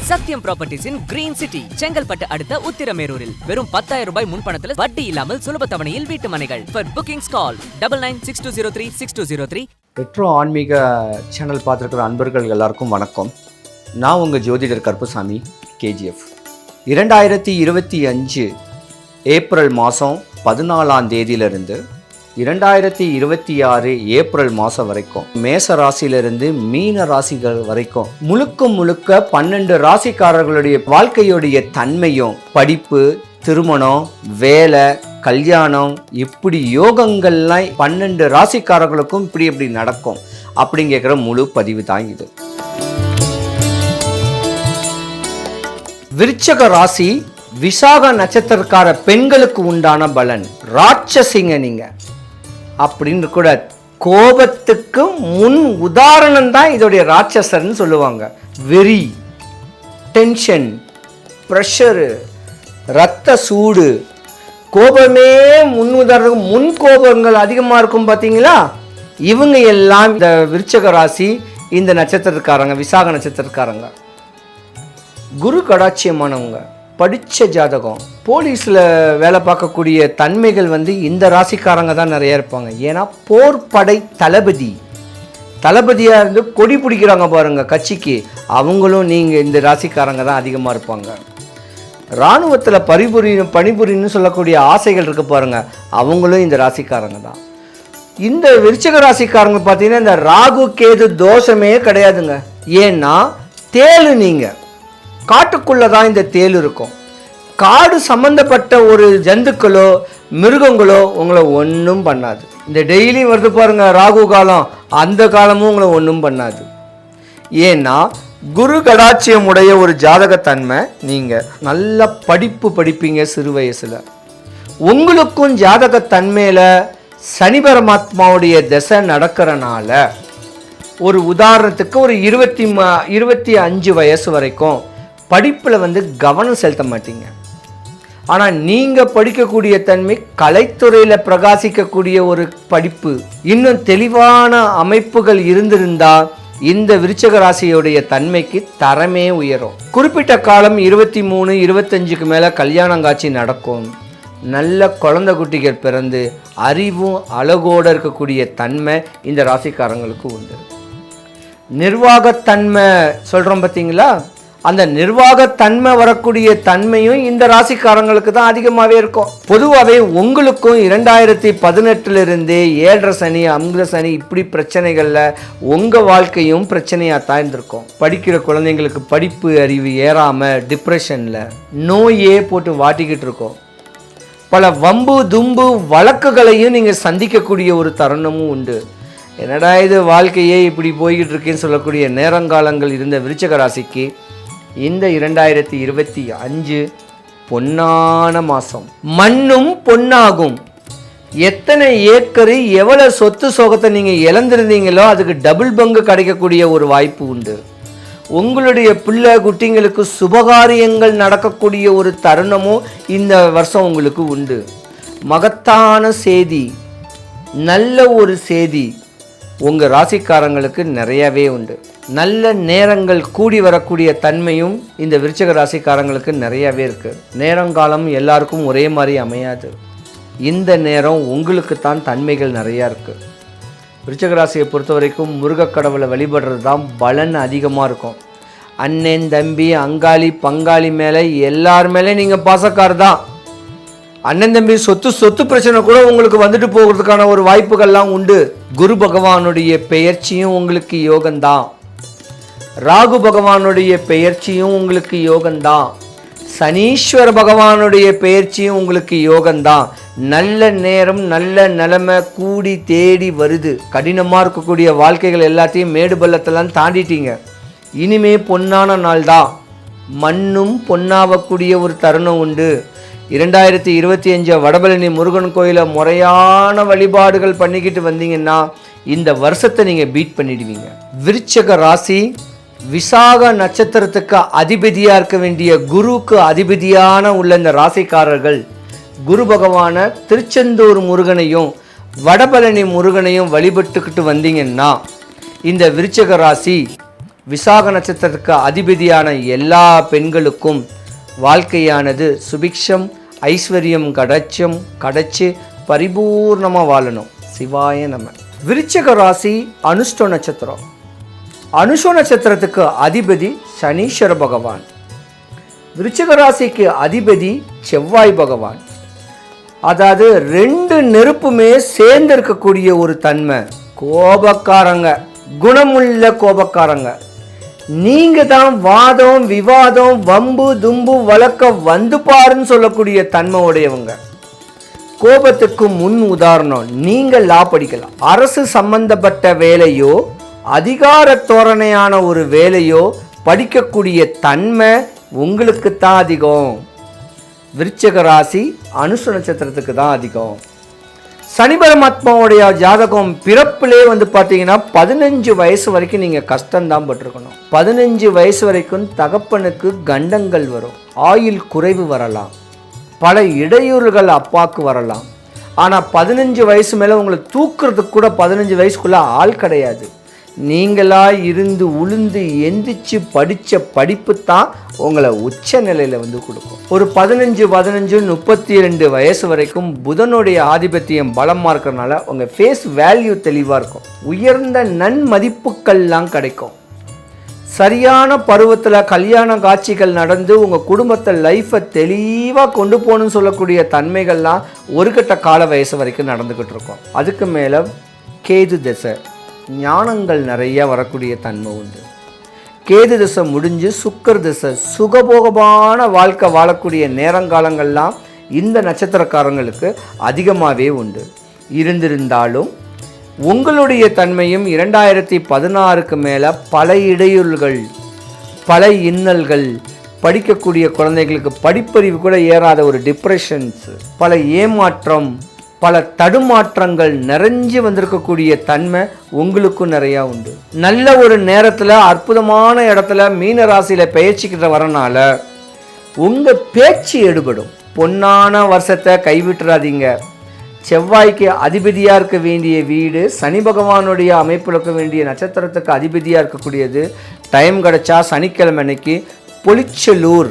சத்யம் ப்ராப்பர்ட்டிஸின் green city Chengalpattu அடுத்த உத்திரமேரூரில் வெறும் 10,000 ரூபாய் முன்பணத்தில் வட்டி இல்லாமல் சுலப தவணையில் வீட்டு மனைகள். For bookings call 9962036203. பெட்ரோ ஆன்மீக சேனல் பார்த்துருக்கிற அன்பர்கள் எல்லாருக்கும் வணக்கம். நான் உங்கள் ஜோதிடர் கருப்புசாமி KGF. 2025 ஏப்ரல் மாதம் 14ஆம் தேதியிலிருந்து 2026 ஏப்ரல் மாதம் வரைக்கும் மேச ராசியிலிருந்து மீன ராசிகள் வரைக்கும் முழுக்க 12 ராசிக்காரர்களுடைய வாழ்க்கையுடைய தன்மையும், படிப்பு, திருமணம், வேலை, கல்யாணம், இப்படி யோகங்கள்லாம் 12 ராசிக்காரர்களுக்கும் இப்படி நடக்கும் அப்படிங்கிற முழு பதிவு தான் இது. விருச்சக ராசி விசாக நட்சத்திரக்கார பெண்களுக்கு உண்டான பலன். ராட்சசிங்க நீங்க அப்படின்னு கூட, கோபத்துக்கு முன் உதாரணம் தான் இதோடைய ராட்சசர்னு சொல்லுவாங்க. வெறி, டென்ஷன், ப்ரெஷரு, ரத்த சூடு, கோபமே முன் உதாரணம். முன் கோபங்கள் அதிகமாக இருக்கும் பார்த்தீங்களா? இவங்க எல்லாம் இந்த விருச்சக ராசி, இந்த நட்சத்திரக்காரங்க, விசாக நட்சத்திரக்காரங்க. குரு கடாட்சியமானவங்க, படித்த ஜாதகம், போலீஸில் வேலை பார்க்கக்கூடிய தன்மைகள் இந்த ராசிக்காரங்க தான் நிறைய இருப்பாங்க. ஏன்னா போர்படை தளபதியாக இருந்து கொடி பிடிக்கிறாங்க பாருங்கள் கட்சிக்கு, அவங்களும் நீங்கள் இந்த ராசிக்காரங்க தான் அதிகமாக இருப்பாங்க. இராணுவத்தில் பணிபுரியணும்னு சொல்லக்கூடிய ஆசைகள் இருக்குது பாருங்கள், அவங்களும் இந்த ராசிக்காரங்க தான். இந்த விருச்சிக ராசிக்காரங்க பார்த்தீங்கன்னா இந்த ராகு கேது தோஷமே கிடையாதுங்க. ஏன்னா தேளு, நீங்கள் காட்டுக்குள்ளே தான் இந்த தேள் இருக்கும். காடு சம்மந்தப்பட்ட ஒரு ஜந்துக்களோ மிருகங்களோ உங்களை ஒன்றும் பண்ணாது. இந்த டெய்லியும் வருது பாருங்க ராகு காலம், அந்த காலமும் உங்களை ஒன்றும் பண்ணாது. ஏன்னா குரு கடாட்சியம் உடைய ஒரு ஜாதகத்தன்மை. நீங்கள் நல்ல படிப்பீங்க சிறு வயசில். உங்களுக்கும் ஜாதகத்தன்மையில் சனி பரமாத்மாவுடைய திசை நடக்கிறனால, ஒரு உதாரணத்துக்கு ஒரு 25 வயசு வரைக்கும் படிப்பில் கவனம் செலுத்த மாட்டீங்க. ஆனால் நீங்கள் படிக்கக்கூடிய தன்மை கலைத்துறையில் பிரகாசிக்கக்கூடிய ஒரு படிப்பு, இன்னும் தெளிவான அமைப்புகள் இருந்திருந்தால் இந்த விருச்சிக ராசியுடைய தன்மைக்கு தரமே உயரும். குறிப்பிட்ட காலம் 23, 25க்கு மேலே கல்யாணம் காட்சி நடக்கும். நல்ல குழந்தை குட்டிகள் பிறந்து அறிவும் அழகோடு இருக்கக்கூடிய தன்மை இந்த ராசிக்காரங்களுக்கு உண்டு. நிர்வாகத்தன்மை சொல்கிறோம் பார்த்தீங்களா, அந்த நிர்வாகத்தன்மை வரக்கூடிய தன்மையும் இந்த ராசிக்காரங்களுக்கு தான் அதிகமாகவே இருக்கும். பொதுவாகவே உங்களுக்கும் 2018 7 சனி, அமிர்த சனி, இப்படி பிரச்சனைகளில் உங்கள் வாழ்க்கையும் பிரச்சனையாக தான் இருந்திருக்கும். படிக்கிற குழந்தைங்களுக்கு படிப்பு அறிவு ஏறாமல் டிப்ரெஷனில் நோயே போட்டு வாட்டிக்கிட்டு இருக்கோம். பல வம்பு தும்பு வழக்குகளையும் நீங்கள் சந்திக்கக்கூடிய ஒரு தருணமும் உண்டு. என்னடா இது வாழ்க்கையே இப்படி போய்கிட்டு இருக்கேன்னு சொல்லக்கூடிய நேரங்காலங்கள் இருந்த விருச்சிக ராசிக்கு இந்த 2025 பொன்னான மாதம். மண்ணும் பொன்னாகும். எத்தனை ஏக்கரு எவ்வளவு சொத்து சோகத்தை நீங்கள் இழந்திருந்தீங்களோ அதுக்கு டபுள் பங்கு கிடைக்கக்கூடிய ஒரு வாய்ப்பு உண்டு. உங்களுடைய பிள்ளை குட்டிங்களுக்கு சுபகாரியங்கள் நடக்கக்கூடிய ஒரு தருணமும் இந்த வருஷம் உங்களுக்கு உண்டு. மகத்தான செய்தி, நல்ல ஒரு செய்தி உங்கள் ராசிக்காரங்களுக்கு நிறையவே உண்டு. நல்ல நேரங்கள் கூடி வரக்கூடிய தன்மையும் இந்த விருச்சிக ராசிக்காரங்களுக்கு நிறையவே இருக்குது. நேரங்காலம் எல்லாருக்கும் ஒரே மாதிரி அமையாது. இந்த நேரம் உங்களுக்கு தான் தன்மைகள் நிறையா இருக்குது. விருச்சிக ராசியை பொறுத்த வரைக்கும் முருகக்கடவுளை வழிபடுறது தான் பலன் அதிகமாக இருக்கும். அண்ணன், தம்பி, அங்காளி, பங்காளி மேலே எல்லார் மேலே நீங்கள் பாசக்கார் தான். அண்ணன் தம்பி சொத்து பிரச்சனை கூட உங்களுக்கு வந்துட்டு போகிறதுக்கான ஒரு வாய்ப்புகள்லாம் உண்டு. குரு பகவானுடைய பெயர்ச்சியும் உங்களுக்கு யோகம்தான். ராகு பகவானுடைய பெயர்ச்சியும் உங்களுக்கு யோகம்தான். சனீஸ்வர பகவானுடைய பெயர்ச்சியும் உங்களுக்கு யோகம்தான். நல்ல நேரம், நல்ல நிலைமை கூடி தேடி வருது. கடினமாக இருக்கக்கூடிய வாழ்க்கைகள் எல்லாத்தையும் மேடு பள்ளத்தெல்லாம் தாண்டிட்டீங்க. இனிமே பொன்னான நாள் தான். மண்ணும் பொன்னாகக்கூடிய ஒரு தருணம் உண்டு. 2025 வடபழனி முருகன் கோயிலை முறையான வழிபாடுகள் பண்ணிக்கிட்டு வந்தீங்கன்னா இந்த வருஷத்தை நீங்கள் பீட் பண்ணிடுவீங்க. விருச்சிக ராசி விசாக நட்சத்திரத்துக்கு அதிபதியாக இருக்க வேண்டிய குருவுக்கு அதிபதியான உள்ள இந்த ராசிக்காரர்கள் குரு பகவான திருச்செந்தூர் முருகனையும் வடபழனி முருகனையும் வழிபட்டுக்கிட்டு வந்தீங்கன்னா இந்த விருச்சிக ராசி விசாக நட்சத்திரத்துக்கு அதிபதியான எல்லா பெண்களுக்கும் வாழ்க்கையானது சுபிக்ஷம் ஐஸ்வர்யம் கிடைச்சு பரிபூர்ணமாக வாழணும். சிவாய நம. விருச்சிக ராசி அனுஷ்ட நட்சத்திரம். அனுஷ நட்சத்திரத்துக்கு அதிபதி சனீஸ்வர பகவான். விருச்சிக ராசிக்கு அதிபதி செவ்வாய் பகவான். அதாவது 2 நெருப்புமே சேர்ந்து இருக்கக்கூடிய ஒரு தன்மை. கோபக்காரங்க, குணமுள்ள கோபக்காரங்க. நீங்க தான் வாதம் விவாதம் வம்பு தும்பு வழக்க வந்து பாருன்னு சொல்லக்கூடிய தன்மை உடையவங்க. கோபத்துக்கு முன் உதாரணம் நீங்க லா படிக்கலாம். அரசு சம்பந்தப்பட்ட வேலையோ அதிகார தோரணையான ஒரு வேலையோ படிக்கக்கூடிய தன்மை உங்களுக்கு தான் அதிகம். விருச்சிக ராசி அனுஷ நட்சத்திரத்துக்கு தான் அதிகம். சனி பரமாத்மாவுடைய ஜாதகம் பிறப்பிலே பார்த்தீங்கன்னா 15 வயசு வரைக்கும் நீங்கள் கஷ்டம்தான் பட்டிருக்கணும். 15 வயசு வரைக்கும் தகப்பனுக்கு கண்டங்கள் வரும், ஆயுள் குறைவு வரலாம், பல இடையூறுகள் அப்பாவுக்கு வரலாம். ஆனால் 15 வயசு மேலே உங்களை தூக்குறதுக்கு கூட 15 வயசுக்குள்ளே ஆள் கிடையாது. நீங்களா இருந்து உளுந்து எந்திரிச்சு படித்த படிப்பு தான் உங்களை உச்ச நிலையில் கொடுக்கும். ஒரு 15 32 வயசு வரைக்கும் புதனுடைய ஆதிபத்தியம் பலமாக இருக்கிறதுனால உங்கள் ஃபேஸ் வேல்யூ தெளிவாக இருக்கும். உயர்ந்த நன்மதிப்புகள்லாம் கிடைக்கும். சரியான பருவத்தில் கல்யாண காட்சிகள் நடந்து உங்கள் குடும்பத்தை லைஃப்பை தெளிவாக கொண்டு போகணும்னு சொல்லக்கூடிய தன்மைகள்லாம் ஒரு கட்ட கால வயசு வரைக்கும் நடந்துக்கிட்டு இருக்கும். அதுக்கு மேலே கேது திசை, ஞானங்கள் நிறைய வரக்கூடிய தன்மை உண்டு. கேது திசை முடிஞ்சு சுக்கர திசை, சுகபோகமான வாழ்க்கை வாழக்கூடிய நேரங்காலங்கள்லாம் இந்த நட்சத்திரக்காரங்களுக்கு அதிகமாகவே உண்டு. இருந்திருந்தாலும் உங்களுடைய தன்மையும் 2016க்கு மேலே பல இடையூறுகள், பல இன்னல்கள், படிக்கக்கூடிய குழந்தைகளுக்கு படிப்பறிவு கூட ஏறாத ஒரு டிப்ரெஷன்ஸ், பல ஏமாற்றம், பல தடுமாற்றங்கள் நிறைஞ்சு வந்திருக்கக்கூடிய தன்மை உங்களுக்கும் நிறையா உண்டு. நல்ல ஒரு நேரத்தில் அற்புதமான இடத்துல மீன ராசியில் பெயர்ச்சிக்கிட்ட வரனால உங்கள் பேச்சு எடுபடும். பொன்னான வருஷத்தை கைவிட்டுறாதீங்க. செவ்வாய்க்கு அதிபதியாக இருக்க வேண்டிய வீடு, சனி பகவானுடைய அமைப்பில் இருக்க வேண்டிய நட்சத்திரத்துக்கு அதிபதியாக இருக்கக்கூடியது. டைம் கிடச்சா சனிக்கிழமை அன்னைக்கு பொலிச்சலூர்,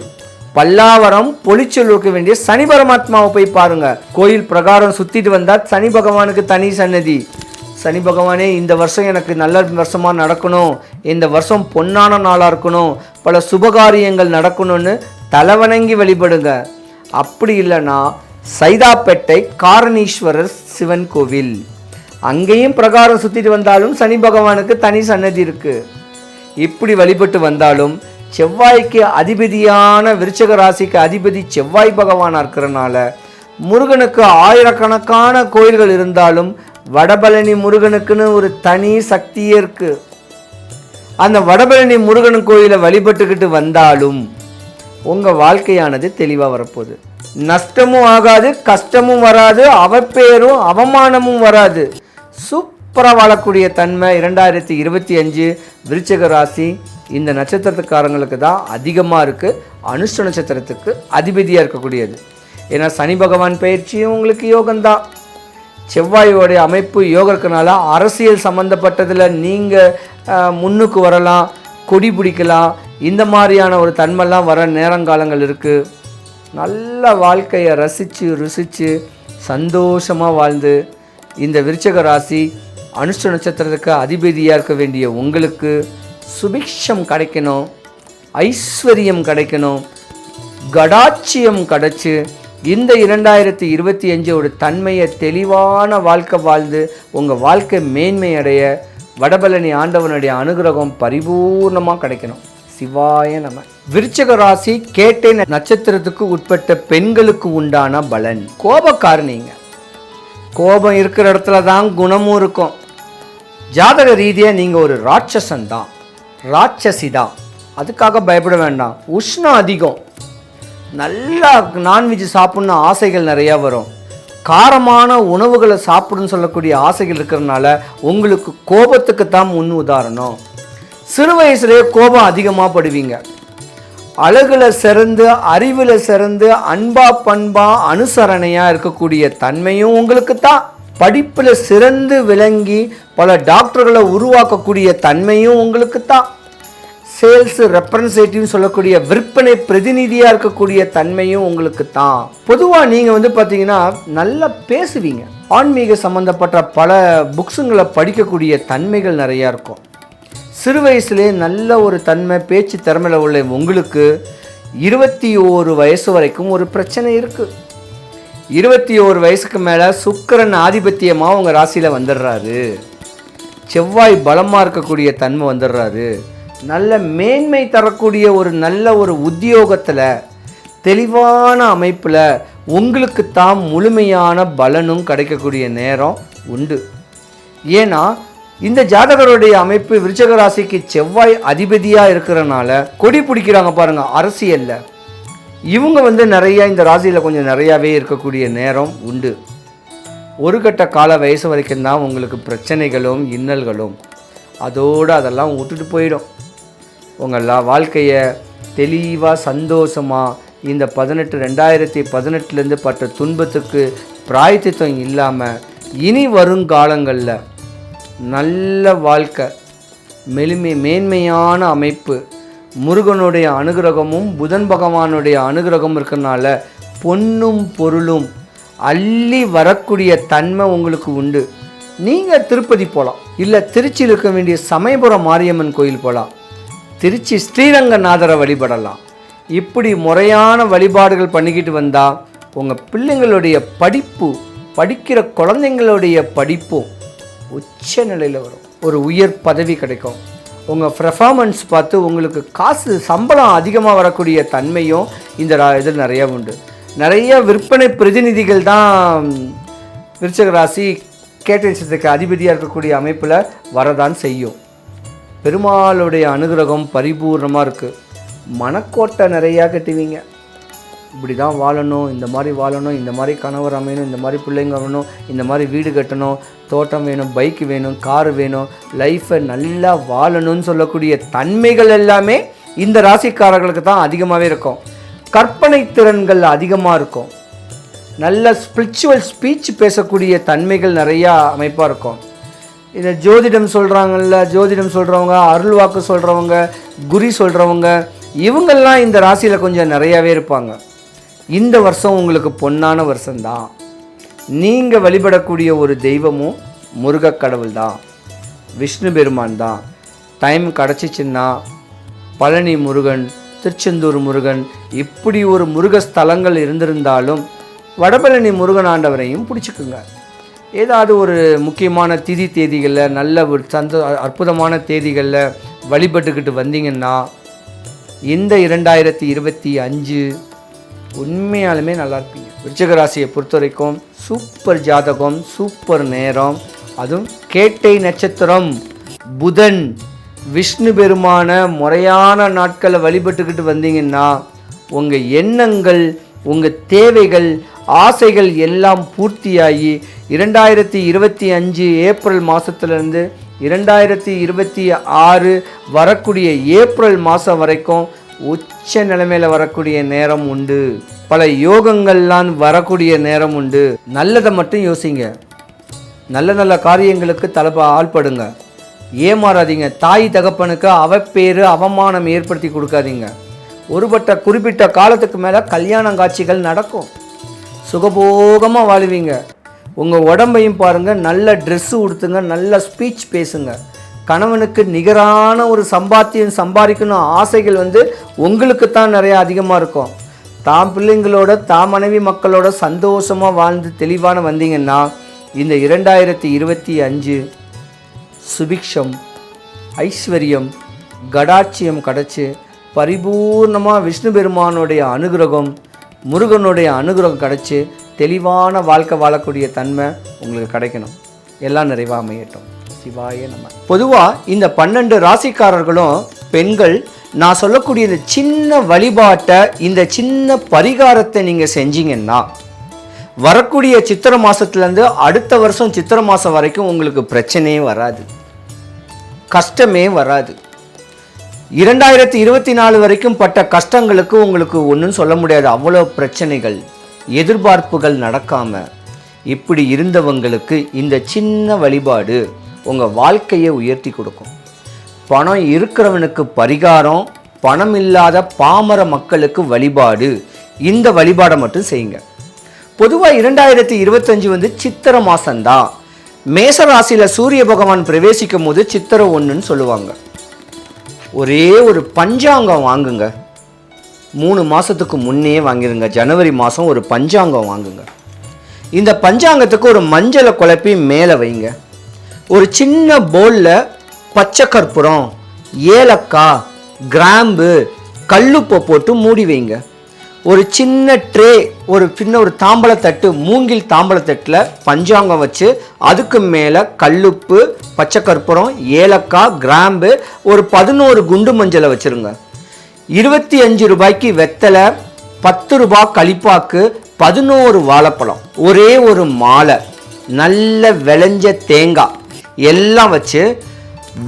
பல்லாவரம் பொலிச்சலூருக்கு வேண்டிய சனி பரமாத்மாவை போய் பாருங்க. கோயில் பிரகாரம் சுற்றிட்டு வந்தால் சனி பகவானுக்கு தனி சன்னதி. சனி பகவானே, இந்த வருஷம் எனக்கு நல்ல வருஷமாக நடக்கணும், இந்த வருஷம் பொன்னான நாளாக இருக்கணும், பல சுபகாரியங்கள் நடக்கணும்னு தலைவணங்கி வழிபடுங்க. அப்படி இல்லைன்னா சைதாப்பேட்டை காரணீஸ்வரர் சிவன் கோவில், அங்கேயும் பிரகாரம் சுற்றிட்டு வந்தாலும் சனி பகவானுக்கு தனி சன்னதி இருக்குது. இப்படி வழிபட்டு வந்தாலும் செவ்வாய்க்கு அதிபதியான விருச்சிக ராசிக்கு அதிபதி செவ்வாய் பகவானாக இருக்கிறனால முருகனுக்கு ஆயிரக்கணக்கான கோயில்கள் இருந்தாலும் வடபழனி முருகனுக்குன்னு ஒரு தனி சக்தியே இருக்குது. அந்த வடபழனி முருகன் கோயிலை வழிபட்டுக்கிட்டு வந்தாலும் உங்கள் வாழ்க்கையானது தெளிவாக வரப்போகுது. நஷ்டமும் ஆகாது, கஷ்டமும் வராது, அவப்பேரும் அவமானமும் வராது. சூப்பராக வாழக்கூடிய தன்மை 2025 விருச்சிக ராசி இந்த நட்சத்திரத்துக்காரங்களுக்கு தான் அதிகமாக இருக்குது. அனுஷ நட்சத்திரத்துக்கு அதிபதியாக இருக்கக்கூடியது. ஏன்னா சனி பகவான் பயிற்சியும் உங்களுக்கு யோகம்தான். செவ்வாயோடைய அமைப்பு யோகம் இருக்கனால அரசியல் சம்மந்தப்பட்டதில் நீங்கள் முன்னுக்கு வரலாம், கொடி பிடிக்கலாம். இந்த மாதிரியான ஒரு தன்மைலாம் வர நேரங்காலங்கள் இருக்குது. நல்ல வாழ்க்கையை ரசித்து ருசித்து சந்தோஷமாக வாழ்ந்து இந்த விருச்சிக ராசி அனுஷ நட்சத்திரத்துக்கு அதிபதியாக இருக்க வேண்டிய உங்களுக்கு சுபிக்ஷம் கிடைக்கணும், ஐஸ்வர்யம் கிடைக்கணும், கடாட்சியம் கிடைச்சி இந்த 2025 தன்மையை தெளிவான வாழ்க்கை வாழ்ந்து உங்கள் வாழ்க்கை மேன்மை அடைய வடபழனி ஆண்டவனுடைய அனுகிரகம் பரிபூர்ணமாக கிடைக்கணும். சிவாய நம. விருச்சிக ராசி கேட்டை நட்சத்திரத்துக்கு உட்பட்ட பெண்களுக்கு உண்டான பலன். கோபக்காரணிங்க. கோபம் இருக்கிற இடத்துல தான் குணமும் இருக்கும். ஜாதக ரீதியாக நீங்கள் ஒரு ராட்சசன் தான், ராட்சசி தான். அதுக்காக பயப்பட வேண்டாம். உஷ்ணம் அதிகம். நல்லா நான்வெஜ் சாப்பிட்ணும் ஆசைகள் நிறையா வரும். காரமான உணவுகளை சாப்பிடுன்னு சொல்லக்கூடிய ஆசைகள் இருக்கிறதுனால உங்களுக்கு கோபத்துக்கு தான் முன் உதாரணம். சிறு வயசுலேயே கோபம் அதிகமாக படுவீங்க. அழகுல சிறந்து, அறிவில் சிறந்து, அன்பா பண்பா அனுசரணையாக இருக்கக்கூடிய தன்மையும் உங்களுக்கு தான். படிப்பில் சிறந்து விளங்கி பல டாக்டர்களை உருவாக்கக்கூடிய தன்மையும் உங்களுக்கு தான். சேல்ஸ் ரெப்ரசன்டேட்டிவ் சொல்லக்கூடிய விற்பனை பிரதிநிதியாக இருக்கக்கூடிய தன்மையும் உங்களுக்கு தான். பொதுவாக நீங்கள் பார்த்தீங்கன்னா நல்லா பேசுவீங்க. ஆன்மீக சம்மந்தப்பட்ட பல புக்ஸுங்களை படிக்கக்கூடிய தன்மைகள் நிறையா இருக்கும். சிறு வயசுலேயே நல்ல ஒரு தன்மை பேச்சு திறமையில் உள்ள உங்களுக்கு 21 வயசு வரைக்கும் ஒரு பிரச்சனை இருக்குது. 21 வயசுக்கு மேலே சுக்கிரன் ஆதிபத்தியமாக உங்கள் ராசியில் வந்துடுறாரு. செவ்வாய் பலமாக இருக்கக்கூடிய தன்மை வந்துடுறாரு. நல்ல மேன்மை தரக்கூடிய ஒரு நல்ல ஒரு உத்தியோகத்தில் தெளிவான அமைப்பில் உங்களுக்கு தான் முழுமையான பலனும் கிடைக்கக்கூடிய நேரம் உண்டு. ஏன்னா இந்த ஜாதகருடைய அமைப்பு விருச்சிக ராசிக்கு செவ்வாய் அதிபதியாக இருக்கிறனால கொடி பிடிக்கிறாங்க பாருங்கள் அரசியலில். இவங்க நிறைய இந்த ராசியில் கொஞ்சம் நிறையாவே இருக்கக்கூடிய நேரம் உண்டு. ஒரு கட்ட கால வயசு வரைக்கும் தான் உங்களுக்கு பிரச்சனைகளும் இன்னல்களும். அதெல்லாம் விட்டுட்டு போயிடும். உங்கள் வாழ்க்கையை தெளிவாக சந்தோஷமாக இந்த 2018 பட்ட துன்பத்துக்கு பிராயத்தித்தம் இல்லாமல் இனி வருங்காலங்களில் நல்ல வாழ்க்கை மேன்மையான அமைப்பு முருகனுடைய அனுகிரகமும் புதன் பகவானுடைய அனுகிரகமும் இருக்கிறனால பொன்னும் பொருளும் அள்ளி வரக்கூடிய தன்மை உங்களுக்கு உண்டு. நீங்கள் திருப்பதி போகலாம், இல்லை திருச்சியில் இருக்க வேண்டிய சமயபுரம் மாரியம்மன் கோயில் போகலாம், திருச்சி ஸ்ரீரங்கநாதரை வழிபடலாம். இப்படி முறையான வழிபாடுகள் பண்ணிக்கிட்டு வந்தால் உங்கள் பிள்ளைங்களுடைய படிக்கிற குழந்தைங்களுடைய படிப்பும் உச்ச நிலையில் வரும். ஒரு உயர் பதவி கிடைக்கும். உங்கள் பெர்ஃபார்மன்ஸ் பார்த்து உங்களுக்கு காசு சம்பளம் அதிகமாக வரக்கூடிய தன்மையும் இந்த இதில் நிறையா உண்டு. நிறைய விற்பனை பிரதிநிதிகள் தான் விருச்சிக ராசி கேட்டரிசத்துக்கு அதிபதியாக இருக்கக்கூடிய அமைப்பில் வரதான் செய்யும். பெருமாளுடைய அனுகிரகம் பரிபூர்ணமாக இருக்குது. மனக்கோட்டை நிறையா கட்டுவீங்க. இப்படி தான் வாழணும், இந்த மாதிரி வாழணும், இந்த மாதிரி கணவர் அமையணும், இந்த மாதிரி பிள்ளைங்க வரணும், இந்த மாதிரி வீடு கட்டணும், தோட்டம் வேணும், பைக் வேணும், காரு வேணும், லைஃப்பை நல்லா வாழணும்னு சொல்லக்கூடிய தன்மைகள் எல்லாமே இந்த ராசிக்காரர்களுக்கு தான் அதிகமாகவே இருக்கும். கற்பனை திறன்கள் அதிகமாக இருக்கும். நல்ல ஸ்பிரிச்சுவல் ஸ்பீச் பேசக்கூடிய தன்மைகள் நிறையா அமைப்பாக இருக்கும். இதை ஜோதிடம் சொல்கிறாங்கல்ல, ஜோதிடம் சொல்கிறவங்க, அருள் வாக்கு சொல்கிறவங்க, குறி சொல்கிறவங்க, இவங்கெல்லாம் இந்த ராசியில் கொஞ்சம் நிறையாவே இருப்பாங்க. இந்த வருஷம் உங்களுக்கு பொன்னான வருஷம்தான். நீங்கள் வழிபடக்கூடிய ஒரு தெய்வமும் முருகக் கடவுள் தான், விஷ்ணு பெருமான் தான். டைம் கிடச்சிச்சின்னா பழனி முருகன், திருச்செந்தூர் முருகன், இப்படி ஒரு முருக ஸ்தலங்கள் இருந்திருந்தாலும் வடபழனி முருகன் ஆண்டவரையும் பிடிச்சிக்குங்க. ஏதாவது ஒரு முக்கியமான திதி தேதிகளில் நல்ல ஒரு அற்புதமான தேதிகளில் வழிபட்டுக்கிட்டு வந்தீங்கன்னா இந்த 2025 உண்மையாலுமே நல்லா இருப்பீங்க. விருச்சிக ராசியை பொறுத்த வரைக்கும் சூப்பர் ஜாதகம், சூப்பர் நேரம். அதுவும் கேட்டை நட்சத்திரம், புதன், விஷ்ணு பெருமான முறையான நாட்களை வழிபட்டுக்கிட்டு வந்தீங்கன்னா உங்கள் எண்ணங்கள், உங்கள் தேவைகள், ஆசைகள் எல்லாம் பூர்த்தியாகி 2025 ஏப்ரல் மாதத்துலேருந்து 2026 வரக்கூடிய ஏப்ரல் மாதம் வரைக்கும் உச்ச நிலைமையில் வரக்கூடிய நேரம் உண்டு. பல யோகங்கள்லாம் வரக்கூடிய நேரம் உண்டு. நல்லதை மட்டும் யோசிங்க. நல்ல நல்ல காரியங்களுக்கு ஆள்படுங்க. ஏமாறாதீங்க. தாய் தகப்பனுக்கு அவப்பேறு அவமானம் ஏற்படுத்தி கொடுக்காதீங்க. குறிப்பிட்ட காலத்துக்கு மேலே கல்யாண காட்சிகள் நடக்கும். சுகபோகமாக வாழுவீங்க. உங்கள் உடம்பையும் பாருங்கள், நல்ல ட்ரெஸ்ஸு உடுத்துங்க, நல்ல ஸ்பீச் பேசுங்க. கணவனுக்கு நிகரான ஒரு சம்பாதிக்கணும் ஆசைகள் உங்களுக்கு தான் நிறையா அதிகமாக இருக்கும். தாம் பிள்ளைங்களோட, தாம் மனைவி மக்களோட சந்தோஷமாக வாழ்ந்து தெளிவான வந்தீங்கன்னா இந்த 2025 சுபிக்ஷம், ஐஸ்வர்யம், கடாட்சியம் கிடச்சி பரிபூர்ணமாக விஷ்ணு பெருமானுடைய அனுகிரகம், முருகனுடைய அனுகிரகம் கிடச்சி தெளிவான வாழ்க்கை வாழக்கூடிய தன்மை உங்களுக்கு கிடைக்கணும். எல்லாம் நிறைவாக அமையட்டும். சிவாய நம. பொதுவாக இந்த 12 ராசிக்காரர்களும் பெண்கள், நான் சொல்லக்கூடிய இந்த சின்ன வழிபாட்டை, இந்த சின்ன பரிகாரத்தை நீங்கள் செஞ்சீங்கன்னா வரக்கூடிய சித்திரை மாதத்துலேருந்து அடுத்த வருஷம் சித்திரை மாதம் வரைக்கும் உங்களுக்கு பிரச்சனையே வராது, கஷ்டமே வராது. 2024 வரைக்கும் பட்ட கஷ்டங்களுக்கு உங்களுக்கு ஒன்றும் சொல்ல முடியாது. அவ்வளோ பிரச்சனைகள், எதிர்பார்ப்புகள் நடக்காமல் இப்படி இருந்தவங்களுக்கு இந்த சின்ன வழிபாடு உங்கள் வாழ்க்கையை உயர்த்தி கொடுக்கும். பணம் இருக்கிறவனுக்கு பரிகாரம், பணம் இல்லாத பாமர மக்களுக்கு வழிபாடு. இந்த வழிபாடை மட்டும் செய்யுங்க. பொதுவாக 2025 சித்திரை மாசம்தான். மேசராசியில் சூரிய பகவான் பிரவேசிக்கும் போது சித்திரை 1ன்னு சொல்லுவாங்க. ஒரே ஒரு பஞ்சாங்கம் வாங்குங்க. 3 மாதத்துக்கு முன்னே வாங்கிடுங்க. ஜனவரி மாதம் ஒரு பஞ்சாங்கம் வாங்குங்க. இந்த பஞ்சாங்கத்துக்கு ஒரு மஞ்சளை குழப்பி மேலே வைங்க. ஒரு சின்ன பவுலில் பச்சை கற்பூரம், ஏலக்காய், கிராம்பு, கல்லுப்பை போட்டு மூடி வைங்க. ஒரு சின்ன ட்ரே, ஒரு தாம்பழத்தட்டு, மூங்கில் தாம்பழத்தட்டில் பஞ்சாங்கம் வச்சு அதுக்கு மேலே கல்லுப்பு, பச்சை கற்பூரம், ஏலக்காய், கிராம்பு, ஒரு 11 குண்டு மஞ்சளை வச்சுருங்க. 25 ரூபாய்க்கு வெத்தலை, 10 ரூபாய் களிப்பாக்கு, 11 வாழைப்பழம், ஒரே ஒரு மாலை, நல்ல விளைஞ்ச தேங்காய் எல்லாம் வச்சு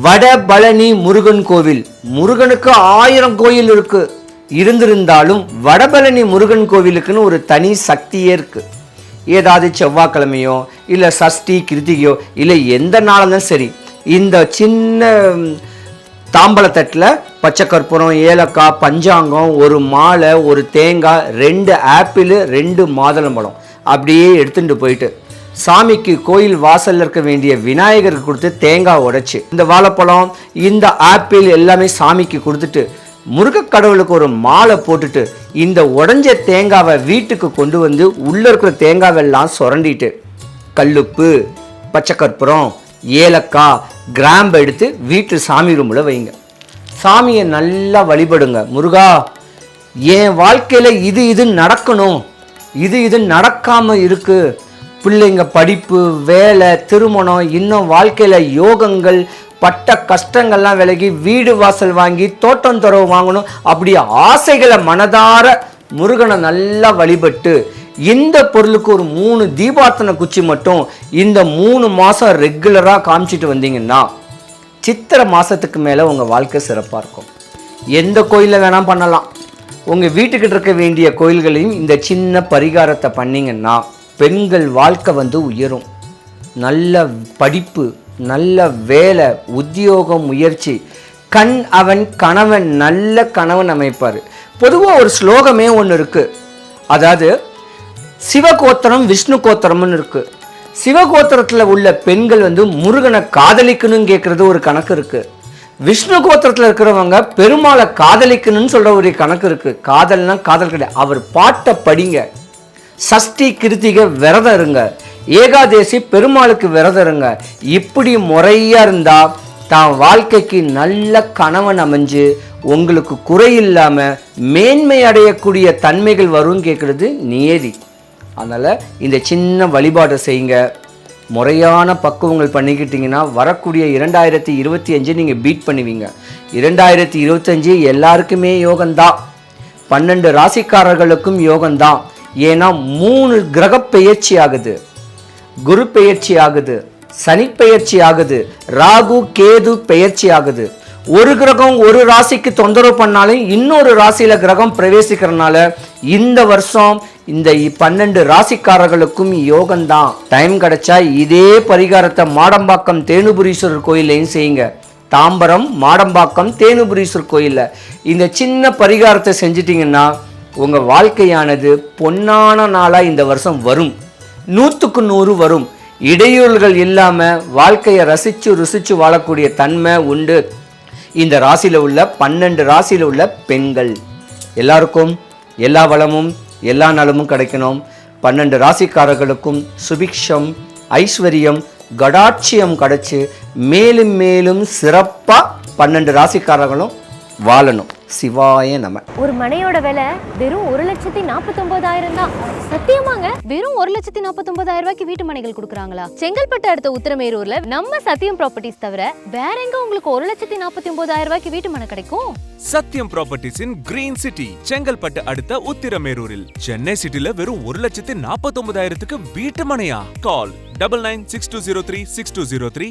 வடபழனி முருகன் கோவில், முருகனுக்கு 1000 கோயில் இருக்கு, இருந்திருந்தாலும் வடபழனி முருகன் கோவிலுக்குன்னு ஒரு தனி சக்தியே இருக்கு. ஏதாவது செவ்வாய்க்கிழமையோ இல்லை சஷ்டி கிருத்திகையோ இல்லை எந்த நாளும் சரி, இந்த சின்ன தாம்பழத்தட்டில் பச்சை கற்பூரம், ஏலக்காய், பஞ்சாங்கம், ஒரு மாலை, ஒரு தேங்காய், 2 ஆப்பிள், 2 மாதுளம்பழம் அப்படியே எடுத்துட்டு போயிட்டு சாமிக்கு கோயில் வாசல்ல இருக்க வேண்டிய விநாயகருக்கு கொடுத்து தேங்காய் உடைச்சு இந்த வாழைப்பழம், இந்த ஆப்பிள் எல்லாமே சாமிக்கு கொடுத்துட்டு முருகக் கடவுளுக்கு ஒரு மாலை போட்டுட்டு இந்த உடைஞ்ச தேங்காவை வீட்டுக்கு கொண்டு வந்து உள்ள இருக்கிற தேங்காவெல்லாம் சுரண்டிட்டு கல்லுப்பு, பச்சை கற்பூரம், ஏலக்காய், கிராம்பு எடுத்து வீட்டு சாமி ரூமில் வைங்க. சாமியை நல்லா வழிபடுங்க. முருகா, என் வாழ்க்கையில் இது நடக்கணும், இது நடக்காமல் இருக்கு, பிள்ளைங்க படிப்பு, வேலை, திருமணம், இன்னும் வாழ்க்கையில் யோகங்கள், பட்ட கஷ்டங்கள்லாம் விலகி வீடு வாசல் வாங்கி தோட்டம் துறவு வாங்கணும், அப்படி ஆசைகளை மனதார முருகனை நல்லா வழிபட்டு இந்த பொருளுக்கு ஒரு 3 தீபார்த்தனை குச்சி மட்டும் இந்த 3 மாதம் ரெகுலராக காமிச்சிட்டு வந்தீங்கன்னா சித்திரை மாதத்துக்கு மேலே உங்கள் வாழ்க்கை சிறப்பாக இருக்கும். எந்த கோயிலில் வேணால் பண்ணலாம். உங்கள் வீட்டுக்கிட்ட இருக்க வேண்டிய கோயில்களையும் இந்த சின்ன பரிகாரத்தை பண்ணிங்கன்னா பெண்கள் வாழ்க்கை உயரும். நல்ல படிப்பு, நல்ல வேலை, உத்தியோகம், முயற்சி, கண் அவன் கணவன், நல்ல கணவன் அமைப்பார். பொதுவாக ஒரு ஸ்லோகமே ஒன்று இருக்குது. அதாவது சிவகோத்திரம், விஷ்ணு கோத்திரம்னு இருக்குது. சிவகோத்திரத்தில் உள்ள பெண்கள் முருகனை காதலிக்கணும்னு கேட்குறது ஒரு கணக்கு இருக்குது. விஷ்ணு கோத்திரத்தில் இருக்கிறவங்க பெருமாளை காதலிக்கணும்னு சொல்கிற ஒரு கணக்கு இருக்குது. காதல்னா காதல் கிடையாது. அவர் பாட்டை படிங்க. சஷ்டி கிருத்திகை விரதம் இருங்க. ஏகாதேசி பெருமாளுக்கு விரதம் இருங்க. இப்படி முறையாக இருந்தால் தான் வாழ்க்கைக்கு நல்ல கணவன் அமைஞ்சு உங்களுக்கு குறையில்லாமல் மேன்மை அடையக்கூடிய தன்மைகள் வரும் கேட்குறது நியதி. அதனால் இந்த சின்ன வழிபாட்டை செய்யுங்க. முறையான பக்குவங்கள் பண்ணிக்கிட்டிங்கன்னா வரக்கூடிய 2025 நீங்கள் பீட் பண்ணுவீங்க. 2025 எல்லாருக்குமே யோகம்தான். 12 ராசிக்காரர்களுக்கும் யோகம்தான். ஏன்னா 3 கிரக பெயர்ச்சி ஆகுது, குரு பெயர்ச்சி ஆகுது, சனி பெயர்ச்சி ஆகுது, ராகு கேது பெயர்ச்சி ஆகுது. ஒரு கிரகம் ஒரு ராசிக்கு தொந்தரவு பண்ணாலும் இன்னொரு ராசியில கிரகம் பிரவேசிக்கிறதுனால இந்த வருஷம் இந்த 12 ராசிக்காரர்களுக்கும் யோகம்தான். டைம் கிடைச்சா இதே பரிகாரத்தை மாடம்பாக்கம் தேனுபுரீஸ்வரர் கோயிலையும் செய்யுங்க. தாம்பரம், மாடம்பாக்கம், தேனுபுரீஸ்வரர் கோயிலில் இந்த சின்ன பரிகாரத்தை செஞ்சிட்டிங்கன்னா உங்கள் வாழ்க்கையானது பொன்னான நாளாக இந்த வருஷம் வரும். 100க்கு 100 வரும். இடையூறுகள் இல்லாமல் வாழ்க்கையை ருசிச்சு வாழக்கூடிய தன்மை உண்டு. இந்த ராசியில் உள்ள 12 ராசியில் உள்ள பெண்கள் எல்லாருக்கும் எல்லா வளமும் எல்லா நலமும் கிடைக்கணும். 12 ராசிக்காரர்களுக்கும் சுபிக்ஷம், ஐஸ்வர்யம், கடாட்சியம் கிடைச்சு மேலும் மேலும் சிறப்பாக 12 ராசிக்காரர்களும் வாழணும். சிவாய நம. ஒரு மனையோட விலை வெறும் 1,49,000 தான். சத்தியமாங்க? வெறும் 1,49,000 ரூபாய்க்கு வீட்டு மனைகள் கொடுக்குறாங்களா? செங்கல்பட்டு அடுத்த உத்திரமேரூர்ல நம்ம சத்தியம் ப்ராப்பர்ட்டிஸ் தவிர வேற எங்க உங்களுக்கு 1,49,000 ரூபாய்க்கு வீட்டு மனை கிடைக்கும்? சத்தியம் ப்ராப்பர்ட்டிஸ் இன் கிரீன் சிட்டி, செங்கல்பட்டு அடுத்த உத்திரமேரூரில். சென்னை சிட்டில வெறும் 1,49,000க்கு வீட்டு மனையா? கால் 9962036203